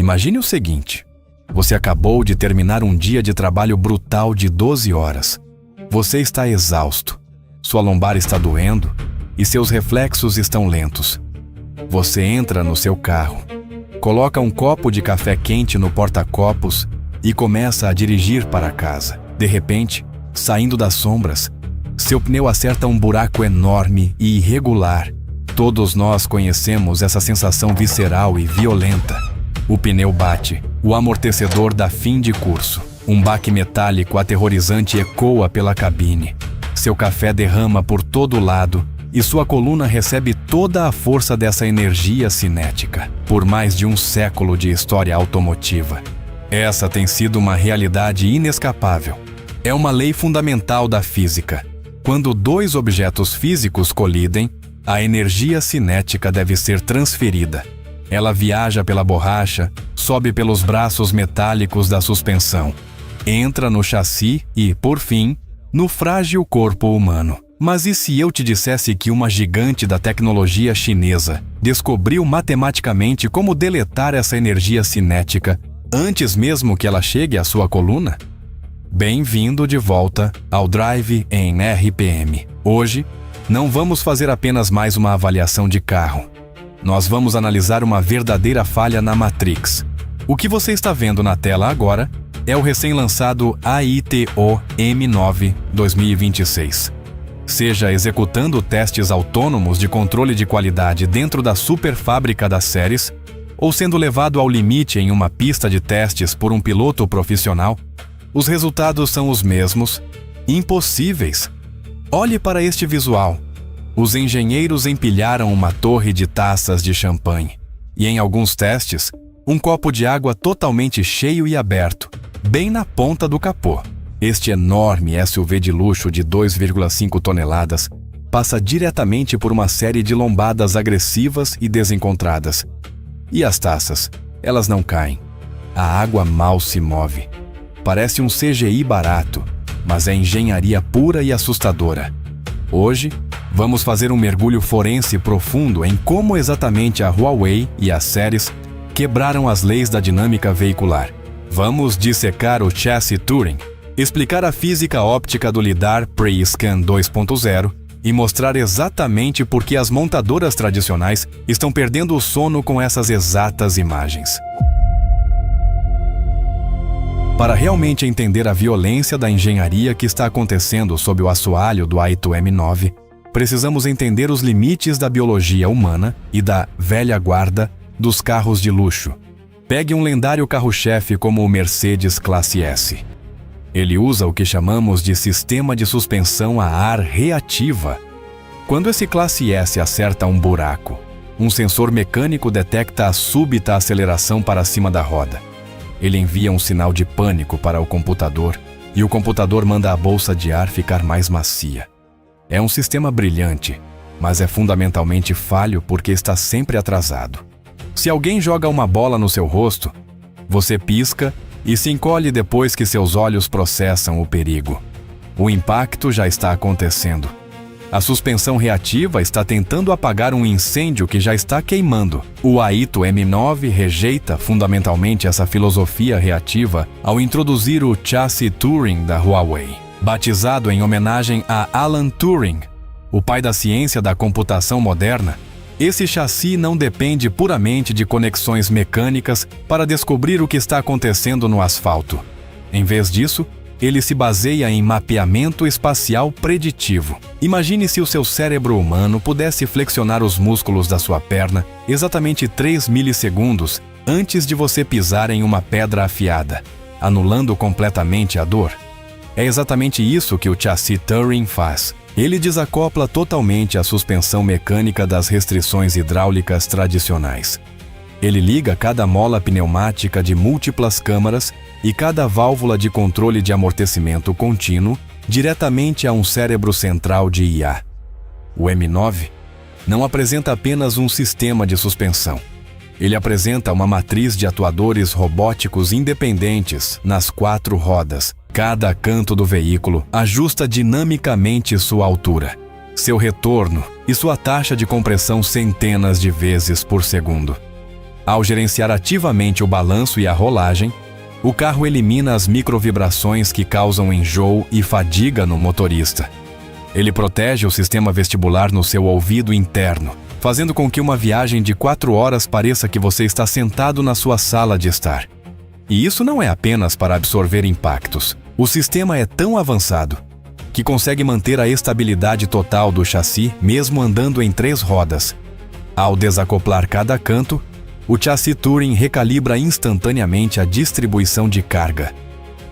Imagine o seguinte: você acabou de terminar um dia de trabalho brutal de 12 horas. Você está exausto, sua lombar está doendo e seus reflexos estão lentos. Você entra no seu carro, coloca um copo de café quente no porta-copos e começa a dirigir para casa. De repente, saindo das sombras, seu pneu acerta um buraco enorme e irregular. Todos nós conhecemos essa sensação visceral e violenta. O pneu bate, o amortecedor dá fim de curso. Um baque metálico aterrorizante ecoa pela cabine. Seu café derrama por todo lado e sua coluna recebe toda a força dessa energia cinética, por mais de um século de história automotiva. Essa tem sido uma realidade inescapável. É uma lei fundamental da física. Quando dois objetos físicos colidem, a energia cinética deve ser transferida. Ela viaja pela borracha, sobe pelos braços metálicos da suspensão, entra no chassi e, por fim, no frágil corpo humano. Mas e se eu te dissesse que uma gigante da tecnologia chinesa descobriu matematicamente como deletar essa energia cinética antes mesmo que ela chegue à sua coluna? Bem-vindo de volta ao Drive em RPM. Hoje, não vamos fazer apenas mais uma avaliação de carro. Nós vamos analisar uma verdadeira falha na Matrix. O que você está vendo na tela agora é o recém-lançado AITO M9 2026. Seja executando testes autônomos de controle de qualidade dentro da super fábrica das séries, ou sendo levado ao limite em uma pista de testes por um piloto profissional, os resultados são os mesmos, impossíveis. Olhe para este visual. Os engenheiros empilharam uma torre de taças de champanhe e, em alguns testes, um copo de água totalmente cheio e aberto, bem na ponta do capô. Este enorme SUV de luxo de 2,5 toneladas passa diretamente por uma série de lombadas agressivas e desencontradas. E as taças? Elas não caem. A água mal se move. Parece um CGI barato, mas é engenharia pura e assustadora. Hoje, vamos fazer um mergulho forense profundo em como exatamente a Huawei e as séries quebraram as leis da dinâmica veicular. Vamos dissecar o chassis Turing, explicar a física óptica do LiDAR Pre-Scan 2.0 e mostrar exatamente por que as montadoras tradicionais estão perdendo o sono com essas exatas imagens. Para realmente entender a violência da engenharia que está acontecendo sob o assoalho do AITO M9, precisamos entender os limites da biologia humana e da velha guarda dos carros de luxo. Pegue um lendário carro-chefe como o Mercedes Classe S. Ele usa o que chamamos de sistema de suspensão a ar reativa. Quando esse Classe S acerta um buraco, um sensor mecânico detecta a súbita aceleração para cima da roda. Ele envia um sinal de pânico para o computador e o computador manda a bolsa de ar ficar mais macia. É um sistema brilhante, mas é fundamentalmente falho porque está sempre atrasado. Se alguém joga uma bola no seu rosto, você pisca e se encolhe depois que seus olhos processam o perigo. O impacto já está acontecendo. A suspensão reativa está tentando apagar um incêndio que já está queimando. O AITO M9 rejeita fundamentalmente essa filosofia reativa ao introduzir o chassis Turing da Huawei. Batizado em homenagem a Alan Turing, o pai da ciência da computação moderna, esse chassi não depende puramente de conexões mecânicas para descobrir o que está acontecendo no asfalto. Em vez disso, ele se baseia em mapeamento espacial preditivo. Imagine se o seu cérebro humano pudesse flexionar os músculos da sua perna exatamente 3 milissegundos antes de você pisar em uma pedra afiada, anulando completamente a dor. É exatamente isso que o chassis Turing faz. Ele desacopla totalmente a suspensão mecânica das restrições hidráulicas tradicionais. Ele liga cada mola pneumática de múltiplas câmaras e cada válvula de controle de amortecimento contínuo diretamente a um cérebro central de IA. O M9 não apresenta apenas um sistema de suspensão. Ele apresenta uma matriz de atuadores robóticos independentes nas 4 rodas. Cada canto do veículo ajusta dinamicamente sua altura, seu retorno e sua taxa de compressão centenas de vezes por segundo. Ao gerenciar ativamente o balanço e a rolagem, o carro elimina as microvibrações que causam enjoo e fadiga no motorista. Ele protege o sistema vestibular no seu ouvido interno, fazendo com que uma viagem de 4 horas pareça que você está sentado na sua sala de estar. E isso não é apenas para absorver impactos. O sistema é tão avançado que consegue manter a estabilidade total do chassi mesmo andando em 3 rodas. Ao desacoplar cada canto, o chassi Touring recalibra instantaneamente a distribuição de carga,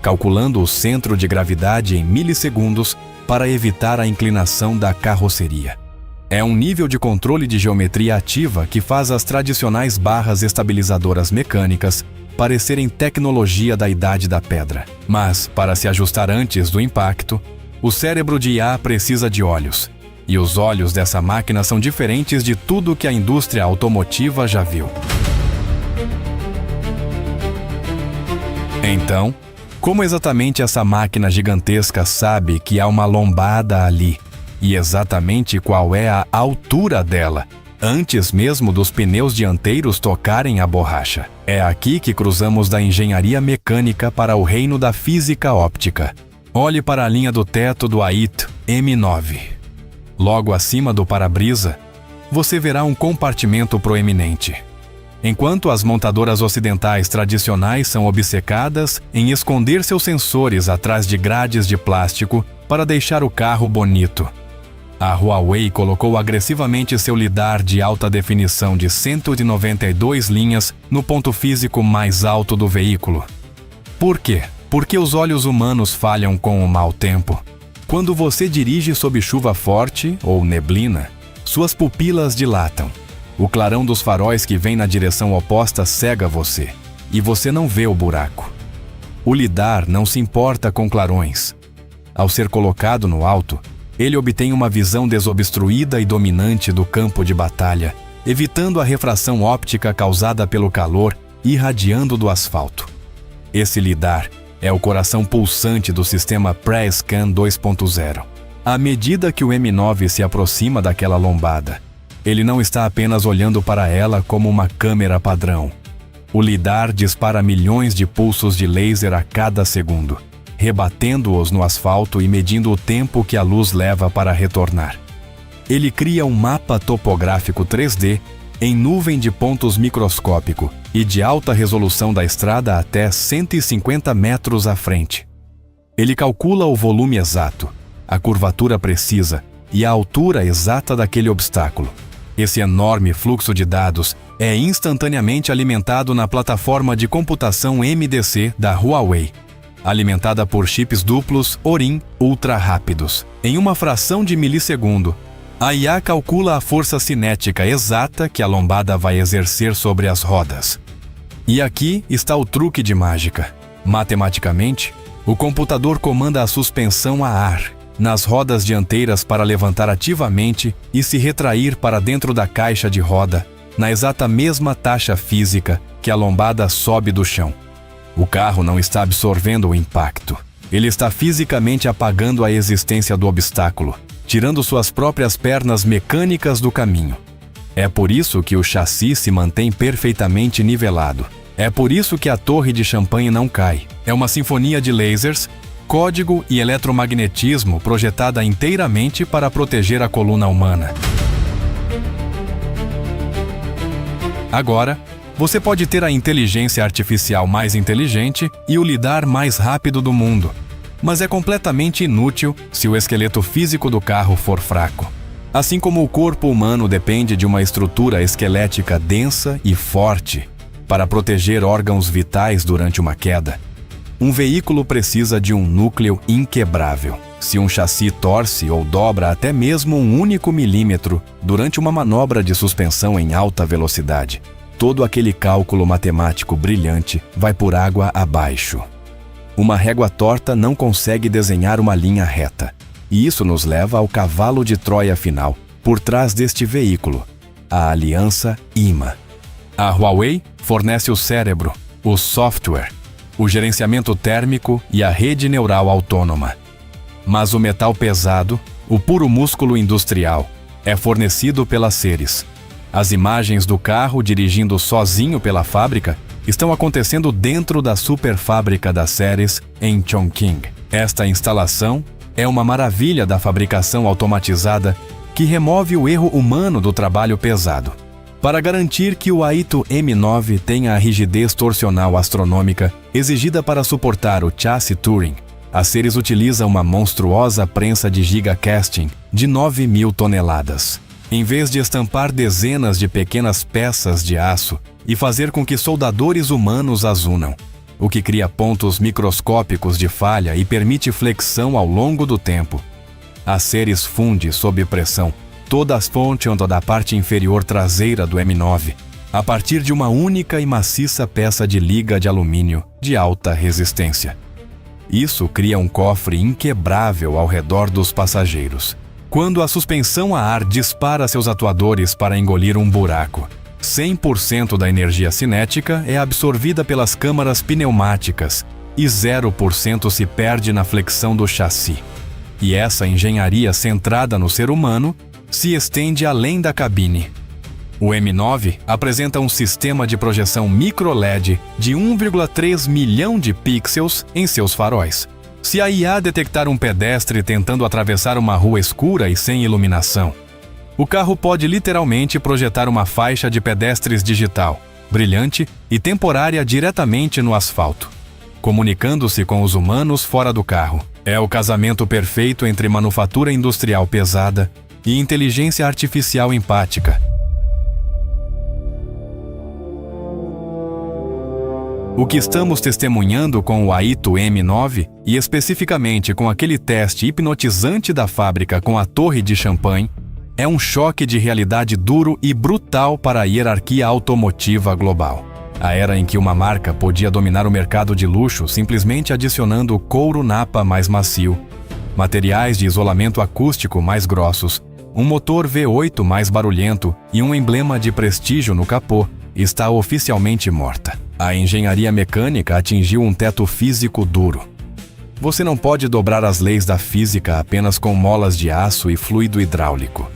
calculando o centro de gravidade em milissegundos para evitar a inclinação da carroceria. É um nível de controle de geometria ativa que faz as tradicionais barras estabilizadoras mecânicas parecerem tecnologia da idade da pedra. Mas, para se ajustar antes do impacto, o cérebro de IA precisa de olhos. E os olhos dessa máquina são diferentes de tudo que a indústria automotiva já viu. Então, como exatamente essa máquina gigantesca sabe que há uma lombada ali? E exatamente qual é a altura dela, antes mesmo dos pneus dianteiros tocarem a borracha? É aqui que cruzamos da engenharia mecânica para o reino da física óptica. Olhe para a linha do teto do AIT M9. Logo acima do para-brisa, você verá um compartimento proeminente. Enquanto as montadoras ocidentais tradicionais são obcecadas em esconder seus sensores atrás de grades de plástico para deixar o carro bonito, a Huawei colocou agressivamente seu lidar de alta definição de 192 linhas no ponto físico mais alto do veículo. Por quê? Porque os olhos humanos falham com o mau tempo. Quando você dirige sob chuva forte ou neblina, suas pupilas dilatam. O clarão dos faróis que vem na direção oposta cega você, e você não vê o buraco. O lidar não se importa com clarões. Ao ser colocado no alto, ele obtém uma visão desobstruída e dominante do campo de batalha, evitando a refração óptica causada pelo calor irradiando do asfalto. Esse lidar é o coração pulsante do sistema Pre-Scan 2.0. À medida que o M9 se aproxima daquela lombada, ele não está apenas olhando para ela como uma câmera padrão. O lidar dispara milhões de pulsos de laser a cada segundo, rebatendo-os no asfalto e medindo o tempo que a luz leva para retornar. Ele cria um mapa topográfico 3D em nuvem de pontos microscópico e de alta resolução da estrada até 150 metros à frente. Ele calcula o volume exato, a curvatura precisa e a altura exata daquele obstáculo. Esse enorme fluxo de dados é instantaneamente alimentado na plataforma de computação MDC da Huawei, alimentada por chips duplos Orin ultra rápidos. Em uma fração de milissegundo, a IA calcula a força cinética exata que a lombada vai exercer sobre as rodas. E aqui está o truque de mágica. Matematicamente, o computador comanda a suspensão a ar nas rodas dianteiras para levantar ativamente e se retrair para dentro da caixa de roda, na exata mesma taxa física que a lombada sobe do chão. O carro não está absorvendo o impacto. Ele está fisicamente apagando a existência do obstáculo, tirando suas próprias pernas mecânicas do caminho. É por isso que o chassi se mantém perfeitamente nivelado. É por isso que a torre de champanhe não cai. É uma sinfonia de lasers, código e eletromagnetismo projetada inteiramente para proteger a coluna humana. Agora, você pode ter a inteligência artificial mais inteligente e o lidar mais rápido do mundo, mas é completamente inútil se o esqueleto físico do carro for fraco. Assim como o corpo humano depende de uma estrutura esquelética densa e forte para proteger órgãos vitais durante uma queda, um veículo precisa de um núcleo inquebrável. Se um chassi torce ou dobra até mesmo um único milímetro durante uma manobra de suspensão em alta velocidade, todo aquele cálculo matemático brilhante vai por água abaixo. Uma régua torta não consegue desenhar uma linha reta. E isso nos leva ao cavalo de Troia final, por trás deste veículo, a aliança IMA. A Huawei fornece o cérebro, o software, o gerenciamento térmico e a rede neural autônoma. Mas o metal pesado, o puro músculo industrial, é fornecido pela Ceres. As imagens do carro dirigindo sozinho pela fábrica estão acontecendo dentro da superfábrica das séries em Chongqing. Esta instalação é uma maravilha da fabricação automatizada que remove o erro humano do trabalho pesado. Para garantir que o Aito M9 tenha a rigidez torsional astronômica exigida para suportar o chassi Touring, a Seres utiliza uma monstruosa prensa de gigacasting de 9.000 toneladas. Em vez de estampar dezenas de pequenas peças de aço e fazer com que soldadores humanos as unam, o que cria pontos microscópicos de falha e permite flexão ao longo do tempo. A Seres funde sob pressão toda a fonte da parte inferior traseira do M9, a partir de uma única e maciça peça de liga de alumínio de alta resistência. Isso cria um cofre inquebrável ao redor dos passageiros. Quando a suspensão a ar dispara seus atuadores para engolir um buraco, 100% da energia cinética é absorvida pelas câmaras pneumáticas e 0% se perde na flexão do chassi. E essa engenharia centrada no ser humano se estende além da cabine. O M9 apresenta um sistema de projeção micro-LED de 1,3 milhão de pixels em seus faróis. Se a IA detectar um pedestre tentando atravessar uma rua escura e sem iluminação, o carro pode literalmente projetar uma faixa de pedestres digital, brilhante e temporária diretamente no asfalto, comunicando-se com os humanos fora do carro. É o casamento perfeito entre manufatura industrial pesada e inteligência artificial empática. O que estamos testemunhando com o Aito M9, e especificamente com aquele teste hipnotizante da fábrica com a torre de champanhe, é um choque de realidade duro e brutal para a hierarquia automotiva global. A era em que uma marca podia dominar o mercado de luxo simplesmente adicionando couro napa mais macio, materiais de isolamento acústico mais grossos, um motor V8 mais barulhento e um emblema de prestígio no capô, está oficialmente morta. A engenharia mecânica atingiu um teto físico duro. Você não pode dobrar as leis da física apenas com molas de aço e fluido hidráulico.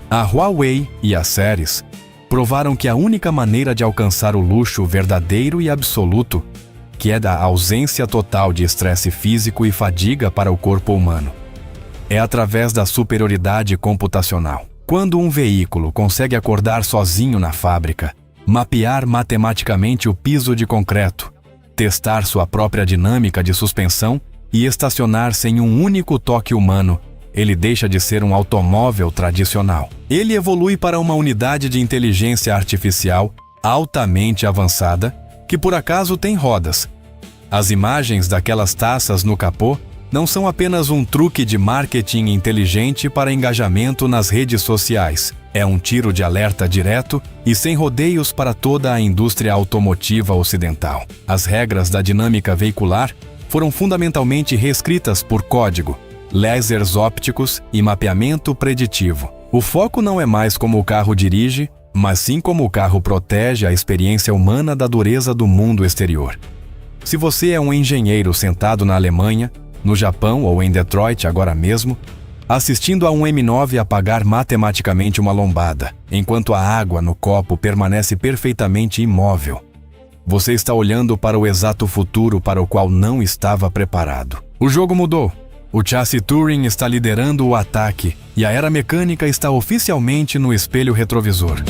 A Huawei e a Seres provaram que a única maneira de alcançar o luxo verdadeiro e absoluto, que é da ausência total de estresse físico e fadiga para o corpo humano, é através da superioridade computacional. Quando um veículo consegue acordar sozinho na fábrica, mapear matematicamente o piso de concreto, testar sua própria dinâmica de suspensão e estacionar sem um único toque humano, ele deixa de ser um automóvel tradicional. Ele evolui para uma unidade de inteligência artificial altamente avançada, que por acaso tem rodas. As imagens daquelas taças no capô não são apenas um truque de marketing inteligente para engajamento nas redes sociais. É um tiro de alerta direto e sem rodeios para toda a indústria automotiva ocidental. As regras da dinâmica veicular foram fundamentalmente reescritas por código, lasers ópticos e mapeamento preditivo. O foco não é mais como o carro dirige, mas sim como o carro protege a experiência humana da dureza do mundo exterior. Se você é um engenheiro sentado na Alemanha, no Japão ou em Detroit agora mesmo, assistindo a um M9 apagar matematicamente uma lombada, enquanto a água no copo permanece perfeitamente imóvel, você está olhando para o exato futuro para o qual não estava preparado. O jogo mudou. O chassi Touring está liderando o ataque e a era mecânica está oficialmente no espelho retrovisor.